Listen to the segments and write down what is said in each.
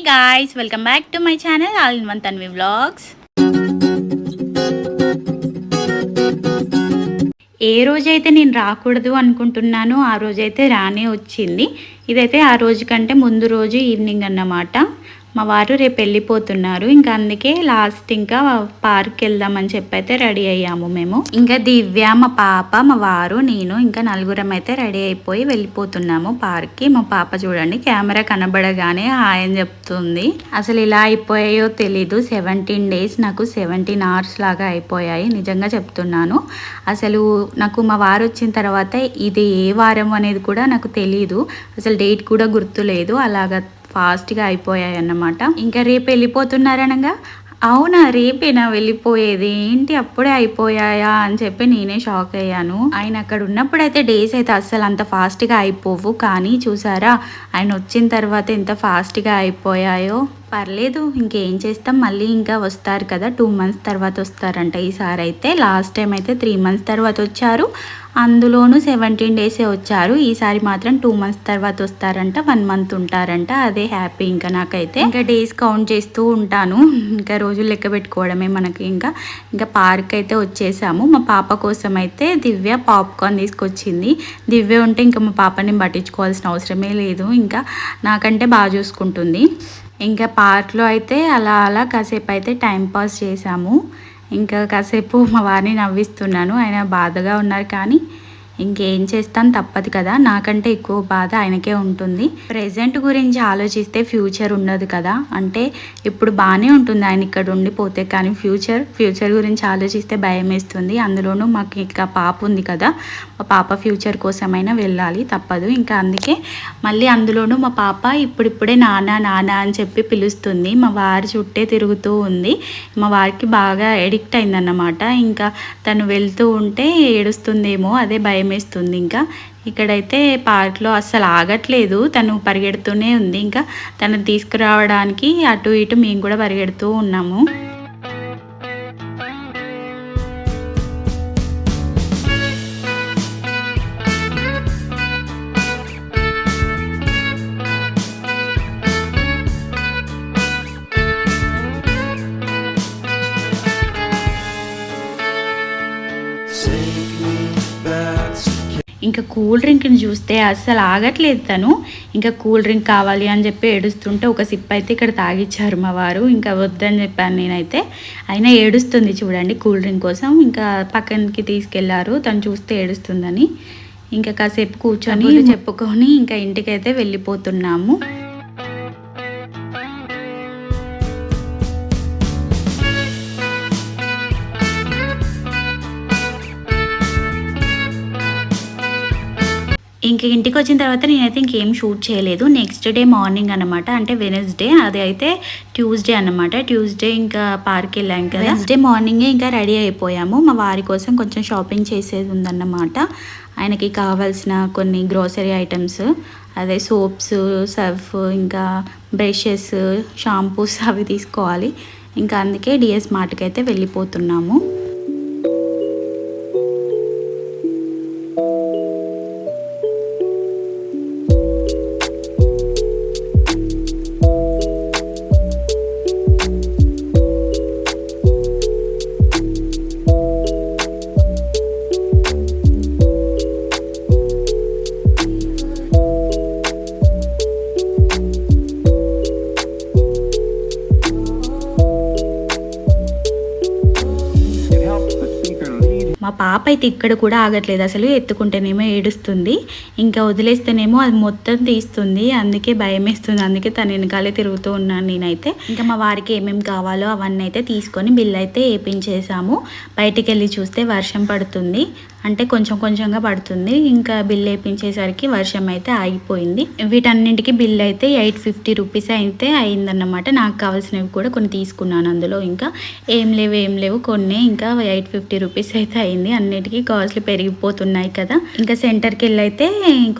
guys, welcome back to my channel All in One Tanvi Vlogs. ఏ రోజైతే నేను రాకూడదు అనుకుంటున్నానో ఆ రోజైతే రానే వచ్చింది. ఇదైతే ఆ రోజు కంటే ముందు రోజు ఈవినింగ్ అన్నమాట. మా వారు రేపు వెళ్ళిపోతున్నారు. ఇంకా అందుకే లాస్ట్ ఇంకా పార్క్కి వెళ్దామని చెప్పి అయితే రెడీ అయ్యాము మేము. ఇంకా దివ్య, మా పాప, మా వారు, నేను ఇంకా నలుగురం అయితే రెడీ అయిపోయి వెళ్ళిపోతున్నాము పార్క్కి. మా పాప చూడండి కెమెరా కనబడగానే హాయ్ అని చెప్తుంది. అసలు ఇలా అయిపోయాయో తెలీదు. 17 days నాకు 17 hours లాగా అయిపోయాయి. నిజంగా చెప్తున్నాను. అసలు నాకు మా వారు వచ్చిన తర్వాత ఇది ఏ వారం అనేది కూడా నాకు తెలీదు. అసలు డేట్ కూడా గుర్తులేదు. అలాగా ఫాస్ట్గా అయిపోయాయి అన్నమాట. ఇంకా రేపు వెళ్ళిపోతున్నారనగా అవునా రేపేనా వెళ్ళిపోయేది ఏంటి అప్పుడే అయిపోయాయా అని చెప్పి నేనే షాక్ అయ్యాను. ఆయన అక్కడ ఉన్నప్పుడు అయితే డేస్ అయితే అస్సలు అంత ఫాస్ట్గా అయిపోవు, కానీ చూసారా ఆయన వచ్చిన తర్వాత ఎంత ఫాస్ట్గా అయిపోయాయో. పర్లేదు ఇంకేం చేస్తాం, మళ్ళీ ఇంకా వస్తారు కదా, 2 months తర్వాత వస్తారంట ఈసారి అయితే. లాస్ట్ టైం అయితే 3 months తర్వాత వచ్చారు, అందులోనూ 17 days వచ్చారు. ఈసారి మాత్రం 2 months తర్వాత వస్తారంట, 1 month ఉంటారంట. అదే హ్యాపీ ఇంకా నాకైతే. ఇంకా డేస్ కౌంట్ చేస్తూ ఉంటాను, ఇంకా రోజులు లెక్క పెట్టుకోవడమే మనకి. ఇంకా పార్క్ అయితే వచ్చేసాము. మా పాప కోసం అయితే దివ్య పాప్కార్న్ తీసుకొచ్చింది. దివ్య ఉంటే ఇంకా మా పాపని పట్టించుకోవాల్సిన అవసరమే లేదు, ఇంకా నాకంటే బాగా చూసుకుంటుంది. ఇంకా పార్క్లో అయితే అలా కాసేపు అయితే టైం పాస్ చేసాము. ఇంకా కాసేపు మా వారిని నవ్విస్తున్నాను. ఆయన బాధగా ఉన్నారు, కానీ ఇంకేం చేస్తాను, తప్పదు కదా. నాకంటే ఎక్కువ బాధ ఆయనకే ఉంటుంది. ప్రెజెంట్ గురించి ఆలోచిస్తే ఫ్యూచర్ ఉండదు కదా. అంటే ఇప్పుడు బాగానే ఉంటుంది ఆయన ఇక్కడ ఉండిపోతే, కానీ ఫ్యూచర్ గురించి ఆలోచిస్తే భయం వేస్తుంది. అందులోనూ మాకు ఇంకా పాప ఉంది కదా, మా పాప ఫ్యూచర్ కోసమైనా వెళ్ళాలి, తప్పదు. ఇంకా అందుకే మళ్ళీ అందులోనూ మా పాప ఇప్పుడిప్పుడే నాన్న అని చెప్పి పిలుస్తుంది. మా వారి చుట్టే తిరుగుతూ ఉంది. మా వారికి బాగా ఎడిక్ట్ అయిందన్నమాట. ఇంకా తను వెళ్తూ ఉంటే ఏడుస్తుందేమో, అదే భయం వేస్తుంది. ఇంకా ఇక్కడైతే పార్క్లో అస్సలు ఆగట్లేదు, తను పరిగెడుతూనే ఉంది. ఇంకా తను తీసుకురావడానికి అటు ఇటు మేము కూడా పరిగెడుతూ ఉన్నాము. ఇంకా కూల్ డ్రింక్ని చూస్తే అస్సలు ఆగట్లేదు తను. ఇంకా కూల్ డ్రింక్ కావాలి అని చెప్పి ఏడుస్తుంటే ఒక సిప్ అయితే ఇక్కడ తాగిచ్చారు మా వారు. ఇంకా వద్దని చెప్పాను నేనైతే, అయినా ఏడుస్తుంది చూడండి కూల్ డ్రింక్ కోసం. ఇంకా పక్కనకి తీసుకెళ్లారు, తను చూస్తే ఏడుస్తుందని. ఇంకా కాసేపు కూర్చొని చెప్పుకొని ఇంకా ఇంటికైతే వెళ్ళిపోతున్నాము. ఇంక ఇంటికి వచ్చిన తర్వాత నేనైతే ఇంకేం షూట్ చేయలేదు. నెక్స్ట్ డే మార్నింగ్ అనమాట, అంటే వెనస్డే, అది అయితే ట్యూస్డే అనమాట. ట్యూస్డే ఇంకా పార్క్ వెళ్ళాం కదా, వెనస్డే మార్నింగే ఇంకా రెడీ అయిపోయాము. మా వారి కోసం కొంచెం షాపింగ్ చేసేది ఉందన్నమాట. ఆయనకి కావాల్సిన కొన్ని గ్రోసరీ ఐటమ్స్, అదే సోప్స్, సర్ఫ్, ఇంకా బ్రషెస్, షాంపూస్ అవి తీసుకోవాలి. ఇంకా అందుకే డిఎస్ మార్ట్కి అయితే వెళ్ళిపోతున్నాము. మా పాప అయితే ఇక్కడ కూడా ఆగట్లేదు అసలు, ఎత్తుకుంటేనేమో ఏడుస్తుంది, ఇంకా వదిలేస్తేనేమో అది మొత్తం తీస్తుంది. అందుకే భయం వేస్తుంది, అందుకే తన వెనకాలే తిరుగుతూ ఉన్నాను నేనైతే. ఇంకా మా వారికి ఏమేమి కావాలో అవన్నీ అయితే తీసుకొని బిల్ అయితే వేయించేసాము. బయటికి వెళ్ళి చూస్తే వర్షం పడుతుంది, అంటే కొంచెం కొంచెంగా పడుతుంది. ఇంకా బిల్ వేయించేసరికి వర్షం అయితే ఆగిపోయింది. వీటన్నింటికి బిల్ అయితే 850 rupees అయితే అయిందన్నమాట. నాకు కావాల్సినవి కూడా కొన్ని తీసుకున్నాను అందులో. ఇంకా ఏం లేవు కొన్ని, ఇంకా 850 rupees అయితే అయింది. అన్నిటికీ కాస్ట్లు పెరిగిపోతున్నాయి కదా. ఇంకా సెంటర్కి వెళ్ళి అయితే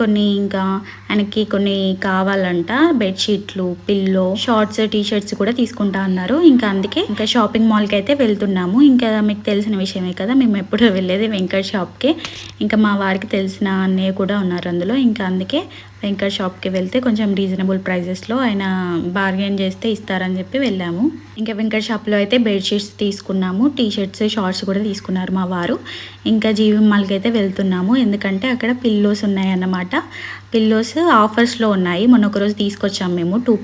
కొన్ని, ఇంకా ఆయనకి కొన్ని కావాలంట, బెడ్షీట్లు, పిల్లో, షార్ట్స్, టీషర్ట్స్ కూడా తీసుకుంటా అన్నారు. ఇంకా అందుకే ఇంకా షాపింగ్ మాల్కి అయితే వెళ్తున్నాము. ఇంకా మీకు తెలిసిన విషయమే కదా, మేము ఎప్పుడు వెళ్ళేది వెంకట్ షాప్ షాప్కి. ఇంకా మా వారికి తెలిసిన అన్నయ్య కూడా ఉన్నారు అందులో. ఇంకా అందుకే వెంకట్ షాప్కి వెళ్తే కొంచెం రీజనబుల్ ప్రైజెస్లో ఆయన బార్గెన్ చేస్తే ఇస్తారని చెప్పి వెళ్ళాము. ఇంకా వెంకట్ షాప్లో అయితే బెడ్షీట్స్ తీసుకున్నాము, టీషర్ట్స్, షార్ట్స్ కూడా తీసుకున్నారు మా వారు. ఇంకా జీవి మాల్కి అయితే వెళ్తున్నాము, ఎందుకంటే అక్కడ పిల్లోస్ ఉన్నాయన్నమాట. పిల్లోస్ ఆఫర్స్లో ఉన్నాయి. మొన్న ఒకరోజు తీసుకొచ్చాము మేము 2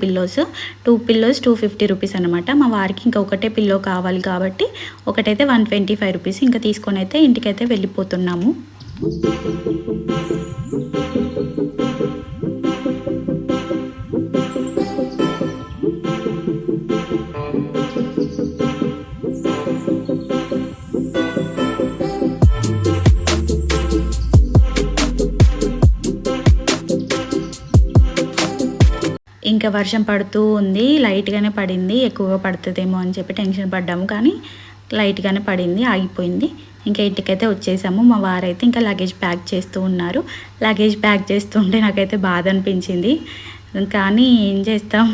పిల్లోస్ 250 రూపీస్ అనమాట. మా వారికి ఇంకా ఒకటే పిల్లో కావాలి కాబట్టి ఒకటైతే 125 రూపీస్. ఇంకా తీసుకొని అయితే ఇంటికైతే వెళ్ళిపోతున్నాము. ఇంకా వర్షం పడుతూ ఉంది, లైట్గానే పడింది. ఎక్కువగా పడుతుందేమో అని చెప్పి టెన్షన్ పడ్డాము, కానీ లైట్గానే పడింది, ఆగిపోయింది. ఇంకా ఇంటికైతే వచ్చేసాము. మా వారైతే ఇంకా లగేజ్ ప్యాక్ చేస్తూ ఉన్నారు. లగేజ్ ప్యాక్ చేస్తుంటే నాకైతే బాధ అనిపించింది, కానీ ఏం చేస్తాం,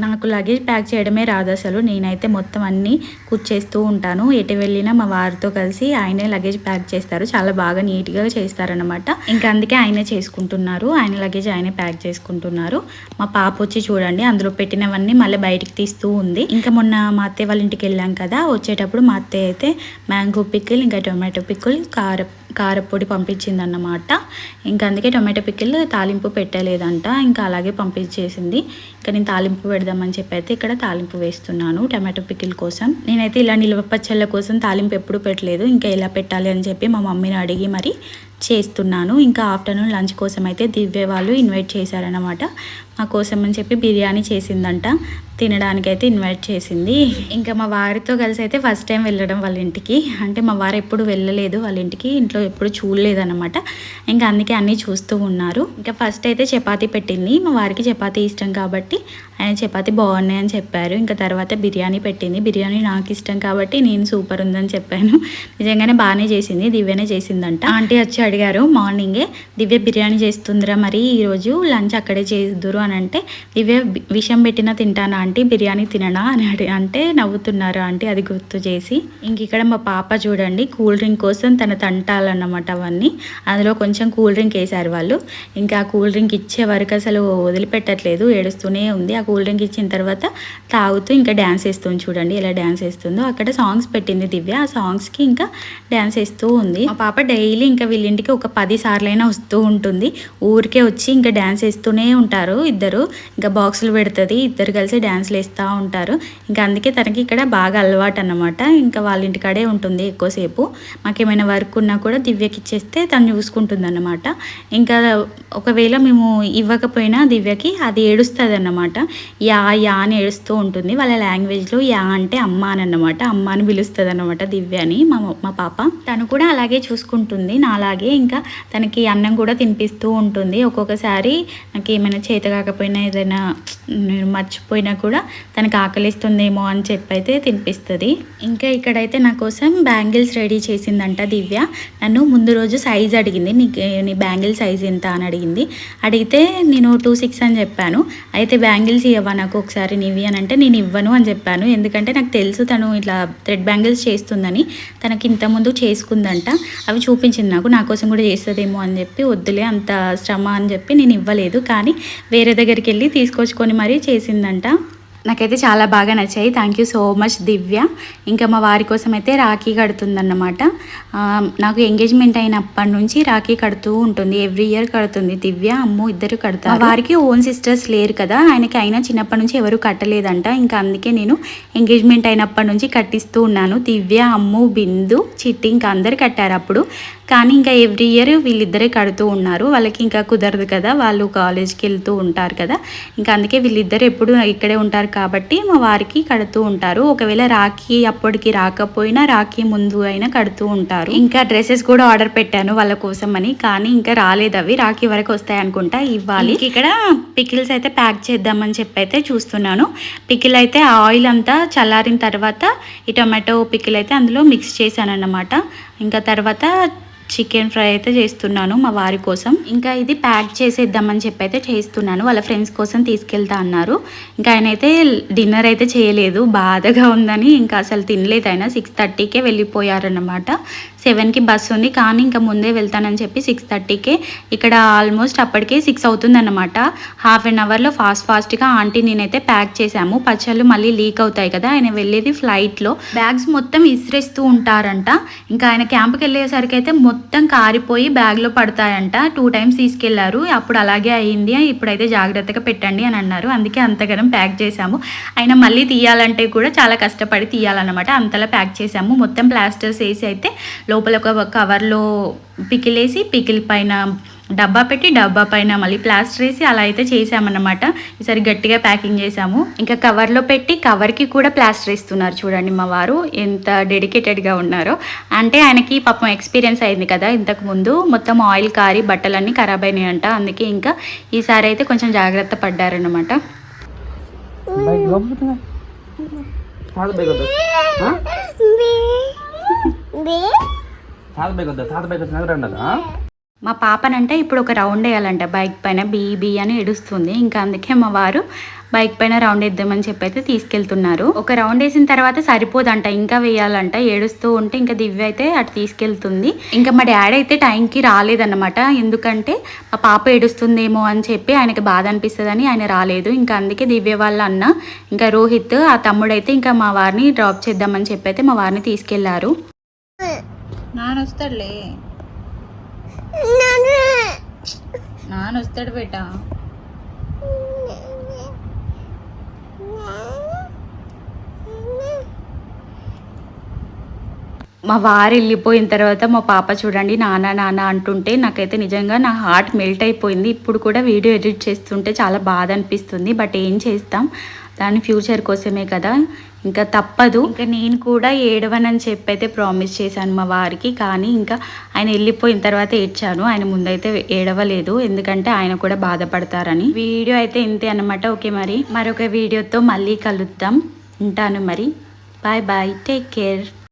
నాకు లగేజ్ ప్యాక్ చేయడమే రాదు అసలు. నేనైతే మొత్తం అన్నీ కూర్చేస్తూ ఉంటాను. ఎటు వెళ్ళినా మా వారితో కలిసి ఆయనే లగేజ్ ప్యాక్ చేస్తారు, చాలా బాగా నీట్గా చేస్తారనమాట. ఇంకా అందుకే ఆయనే చేసుకుంటున్నారు, ఆయన లగేజ్ ఆయనే ప్యాక్ చేసుకుంటున్నారు. మా పాప వచ్చి చూడండి అందులో పెట్టినవన్నీ మళ్ళీ బయటికి తీస్తూ ఉంది. ఇంకా మొన్న మా అత్తయ్య వాళ్ళ ఇంటికి వెళ్ళాం కదా, వచ్చేటప్పుడు మా అత్తయ్య అయితే మ్యాంగో పికిల్, ఇంకా టొమాటో పికిల్, కారపొడి పంపించిందన్నమాట. ఇంకా అందుకే టొమాటో పికిల్ తాలింపు పెట్టలేదంట, ఇంకా అలాగే పంపించేసింది. ఇంకా నేను తాలింపు పెడదామని చెప్పి అయితే ఇక్కడ తాలింపు వేస్తున్నాను టొమాటో పికిల్ కోసం. నేనైతే ఇలా నిల్వ పచ్చళ్ళ కోసం తాలింపు ఎప్పుడు పెట్టలేదు, ఇంకా ఎలా పెట్టాలి అని చెప్పి మా మమ్మీని అడిగి మరి చేస్తున్నాను. ఇంకా ఆఫ్టర్నూన్ లంచ్ కోసం అయితే దివ్య వాళ్ళు ఇన్వైట్ చేశారనమాట. మా కోసం అని చెప్పి బిర్యానీ చేసిందంట, తినడానికైతే ఇన్వైట్ చేసింది. ఇంకా మా వారితో కలిసి అయితే ఫస్ట్ టైం వెళ్ళడం వాళ్ళ ఇంటికి. అంటే మా వారు ఎప్పుడు వెళ్ళలేదు వాళ్ళ ఇంటికి, ఇంట్లో ఎప్పుడు చూడలేదన్నమాట. ఇంకా అందుకే అన్నీ చూస్తూ ఉన్నారు. ఇంకా ఫస్ట్ అయితే చపాతీ పెట్టింది, మా వారికి చపాతీ ఇష్టం కాబట్టి ఆయన చపాతీ బాగున్నాయని చెప్పారు. ఇంకా తర్వాత బిర్యానీ పెట్టింది, బిర్యానీ నాకు ఇష్టం కాబట్టి నేను సూపర్ ఉందని చెప్పాను. నిజంగానే బాగానే చేసింది, దివ్యనే చేసిందంట. ఆంటీ వచ్చి అడిగారు మార్నింగే, దివ్య బిర్యానీ చేస్తుందిరా మరి ఈరోజు లంచ్ అక్కడే చేద్దురు అని అంటే, దివ్య విషం పెట్టినా తింటానా ఆంటీ, బిర్యానీ తిననా అని అంటే నవ్వుతున్నారు ఆంటీ అది గుర్తు చేసి. ఇంక ఇక్కడ మా పాప చూడండి కూల్ డ్రింక్ కోసం తన తంటాలన్నమాట అవన్నీ. అందులో కొంచెం కూల్ డ్రింక్ వేశారు వాళ్ళు. ఇంకా ఆ కూల్ డ్రింక్ ఇచ్చే వరకు అసలు వదిలిపెట్టట్లేదు, ఏడుస్తూనే ఉంది. ఆ కూల్ డ్రింక్ ఇచ్చిన తర్వాత తాగుతూ ఇంకా డ్యాన్స్ వేస్తుంది, చూడండి ఎలా డ్యాన్స్ వేస్తుందో. అక్కడ సాంగ్స్ పెట్టింది దివ్య, ఆ సాంగ్స్కి ఇంకా డ్యాన్స్ వేస్తూ ఉంది. మా పాప డైలీ ఇంకా వీళ్ళింటికి ఒక 10 సార్లైనా వస్తూ ఉంటుంది. ఊరికే వచ్చి ఇంకా డ్యాన్స్ వేస్తూనే ఉంటారు ఇద్దరు. ఇంకా బాక్సులు పెడుతుంది, ఇద్దరు కలిసి డ్యాన్స్లు వేస్తూ ఉంటారు. ఇంకా అందుకే తనకి ఇక్కడ బాగా అలవాటు అన్నమాట. ఇంకా వాళ్ళ ఇంటికాడే ఉంటుంది ఎక్కువసేపు. మాకేమైనా వర్క్ ఉన్నా కూడా దివ్యకి ఇచ్చేస్తే తను చూసుకుంటుంది అన్నమాట. ఇంకా ఒకవేళ మేము ఇవ్వకపోయినా దివ్యకి అది ఏడుస్తుంది అన్నమాట. యా యా అని ఏడుస్తూ ఉంటుంది. వాళ్ళ లాంగ్వేజ్లో యా అంటే అమ్మ అని అన్నమాట, అమ్మ అని పిలుస్తుంది అన్నమాట దివ్యని మా పాప. తను కూడా అలాగే చూసుకుంటుంది నాలాగే. ఇంకా తనకి అన్నం కూడా తినిపిస్తూ ఉంటుంది. ఒక్కొక్కసారి నాకు ఏమైనా చేత కాకపోయినా ఏదైనా నేను మర్చిపోయినా కూడా తనకు ఆకలిస్తుందేమో అని చెప్పి అయితే తినిపిస్తుంది. ఇంకా ఇక్కడైతే నా కోసం బ్యాంగిల్స్ రెడీ చేసిందంట దివ్య. నన్ను ముందు రోజు సైజ్ అడిగింది, నీ బ్యాంగిల్ సైజ్ ఎంత అని అడిగింది. అడిగితే నేను 2.6 అని చెప్పాను. అయితే బ్యాంగిల్స్ ఇవ్వవా నాకు ఒకసారి నీవి అని అంటే, నేను ఇవ్వను అని చెప్పాను. ఎందుకంటే నాకు తెలుసు తను ఇట్లా థ్రెడ్ బ్యాంగిల్స్ చేస్తుందని, తనకి ఇంతకుముందు చేసుకుందంట. అవి చూపించింది నాకు, నా కోసం కూడా చేస్తుందేమో అని చెప్పి వద్దులే అంత శ్రమ అని చెప్పి నేను ఇవ్వలేదు. కానీ వేరే దగ్గరికి వెళ్ళి తీసుకొచ్చుకొని మరీ చేసిందంట. నాకైతే చాలా బాగా నచ్చాయి. థ్యాంక్ యూ సో మచ్ దివ్య. ఇంకా మా వారి కోసం అయితే రాఖీ కడుతుందన్నమాట. నాకు ఎంగేజ్మెంట్ అయినప్పటి నుంచి రాఖీ కడుతూ ఉంటుంది, ఎవ్రీ ఇయర్ కడుతుంది దివ్య, అమ్ము ఇద్దరు కడతారు. వారికి ఓన్ సిస్టర్స్ లేరు కదా, ఆయనకి అయినా చిన్నప్పటి నుంచి ఎవరు కట్టలేదంట. ఇంకా అందుకే నేను ఎంగేజ్మెంట్ అయినప్పటి నుంచి కట్టిస్తూ ఉన్నాను. దివ్య, అమ్ము, బిందు, చిట్టి ఇంకా అందరు కట్టారు అప్పుడు. కానీ ఇంకా ఎవ్రీ ఇయర్ వీళ్ళిద్దరే కడుతూ ఉన్నారు. వాళ్ళకి ఇంకా కుదరదు కదా, వాళ్ళు కాలేజ్కి వెళ్తూ ఉంటారు కదా. ఇంకా అందుకే వీళ్ళిద్దరు ఎప్పుడు ఇక్కడే ఉంటారు కాబట్టి మా వారికి కడుతూ ఉంటారు. ఒకవేళ రాఖీ అప్పటికి రాకపోయినా రాఖీ ముందు అయినా కడుతూ ఉంటారు. ఇంకా డ్రెస్సెస్ కూడా ఆర్డర్ పెట్టాను వాళ్ళ కోసం అని, కానీ ఇంకా రాలేదు. అవి రాఖీ వరకు వస్తాయి అనుకుంటా, ఇవ్వాలి. ఇక్కడ పికిల్స్ అయితే ప్యాక్ చేద్దామని చెప్పి అయితే చూస్తున్నాను. పికిల్ అయితే ఆయిల్ అంతా చల్లారిన తర్వాత ఈ టొమాటో పికిల్ అయితే అందులో మిక్స్ చేశాను అన్నమాట. ఇంకా తర్వాత చికెన్ ఫ్రై అయితే చేస్తున్నాను మా వారి కోసం. ఇంకా ఇది ప్యాక్ చేసేద్దామని చెప్పి అయితే చేస్తున్నాను. వాళ్ళ ఫ్రెండ్స్ కోసం తీసుకెళ్తా అన్నారు. ఇంకా ఆయన అయితే డిన్నర్ అయితే చేయలేదు, బాధగా ఉందని ఇంకా అసలు తినలేదు. ఆయన 6:30కే వెళ్ళిపోయారన్నమాట. 7కి బస్సు ఉంది కానీ ఇంకా ముందే వెళ్తానని చెప్పి 6:30కే ఇక్కడ ఆల్మోస్ట్ అప్పటికే 6 అవుతుందన్నమాట. హాఫ్ అన్ అవర్లో ఫాస్ట్గా ఆంటీ నేనైతే ప్యాక్ చేసాము. పచ్చళ్ళు మళ్ళీ లీక్ అవుతాయి కదా, ఆయన వెళ్ళేది ఫ్లైట్లో. బ్యాగ్స్ మొత్తం ఇసిరేస్తూ ఉంటారంట. ఇంకా ఆయన క్యాంప్కి వెళ్ళేసరికి అయితే మొత్తం కారిపోయి బ్యాగ్లో పడతాయంట. 2 టైమ్స్ తీసుకెళ్లారు, అప్పుడు అలాగే అయ్యింది, ఇప్పుడైతే జాగ్రత్తగా పెట్టండి అని అన్నారు. అందుకే అంతగానం ప్యాక్ చేసాము. ఆయన మళ్ళీ తీయాలంటే కూడా చాలా కష్టపడి తీయాలన్నమాట, అంతలా ప్యాక్ చేసాము. మొత్తం ప్లాస్టర్స్ వేసి అయితే లోపల ఒక కవర్లో పికిలేసి పికిల్ పైన డబ్బా పెట్టి డబ్బా పైన మళ్ళీ ప్లాస్టర్ వేసి అలా అయితే చేసామన్నమాట. ఈసారి గట్టిగా ప్యాకింగ్ చేసాము. ఇంకా కవర్లో పెట్టి కవర్కి కూడా ప్లాస్టర్ వేస్తున్నారు. చూడండి మా వారు ఎంత డెడికేటెడ్గా ఉన్నారో. అంటే ఆయనకి పాపం ఎక్స్పీరియన్స్ అయింది కదా ఇంతకుముందు, మొత్తం ఆయిల్ కారి బట్టలన్నీ ఖరాబ్ అయినాయంట. అందుకే ఇంకా ఈసారి అయితే కొంచెం జాగ్రత్త పడ్డారన్నమాట. మా పాపనంటే ఇప్పుడు ఒక రౌండ్ వేయాలంట బైక్ పైన, బీ అని ఏడుస్తుంది. ఇంకా అందుకే మా వారు బైక్ పైన రౌండ్ వేద్దామని చెప్పి అయితే తీసుకెళ్తున్నారు. ఒక రౌండ్ వేసిన తర్వాత సరిపోదంట, ఇంకా వేయాలంట. ఏడుస్తూ ఉంటే ఇంకా దివ్య అయితే అటు తీసుకెళ్తుంది. ఇంకా మా డాడీ అయితే టైంకి రాలేదన్నమాట. ఎందుకంటే మా పాప ఏడుస్తుందేమో అని చెప్పి ఆయనకి బాధ అనిపిస్తుందని ఆయన రాలేదు. ఇంకా అందుకే దివ్య వాళ్ళ అన్న ఇంకా రోహిత్ ఆ తమ్ముడైతే ఇంకా మా వారిని డ్రాప్ చేద్దామని చెప్పి అయితే మా వారిని తీసుకెళ్లారు. నానొస్తాడులే, నానొస్తాడు బేటా. మా వారు వెళ్ళిపోయిన తర్వాత మా పాప చూడండి నాన్న నాన్న అంటుంటే నాకైతే నిజంగా నా హార్ట్ మెల్ట్ అయిపోయింది. ఇప్పుడు కూడా వీడియో ఎడిట్ చేస్తుంటే చాలా బాధ అనిపిస్తుంది. బట్ ఏం చేస్తాం, దాని ఫ్యూచర్ కోసమే కదా, ఇంకా తప్పదు. ఇంకా నేను కూడా ఏడవనని చెప్పి అయితే ప్రామిస్ చేశాను మా వారికి. కానీ ఇంకా ఆయన వెళ్ళిపోయిన తర్వాత ఏడ్చాను, ఆయన ముందైతే ఏడవలేదు, ఎందుకంటే ఆయన కూడా బాధపడతారని. వీడియో అయితే ఇంతే అనమాట. ఓకే, మరి మరొక వీడియోతో మళ్ళీ కలుద్దాం. ఉంటాను మరి. Bye bye, take care.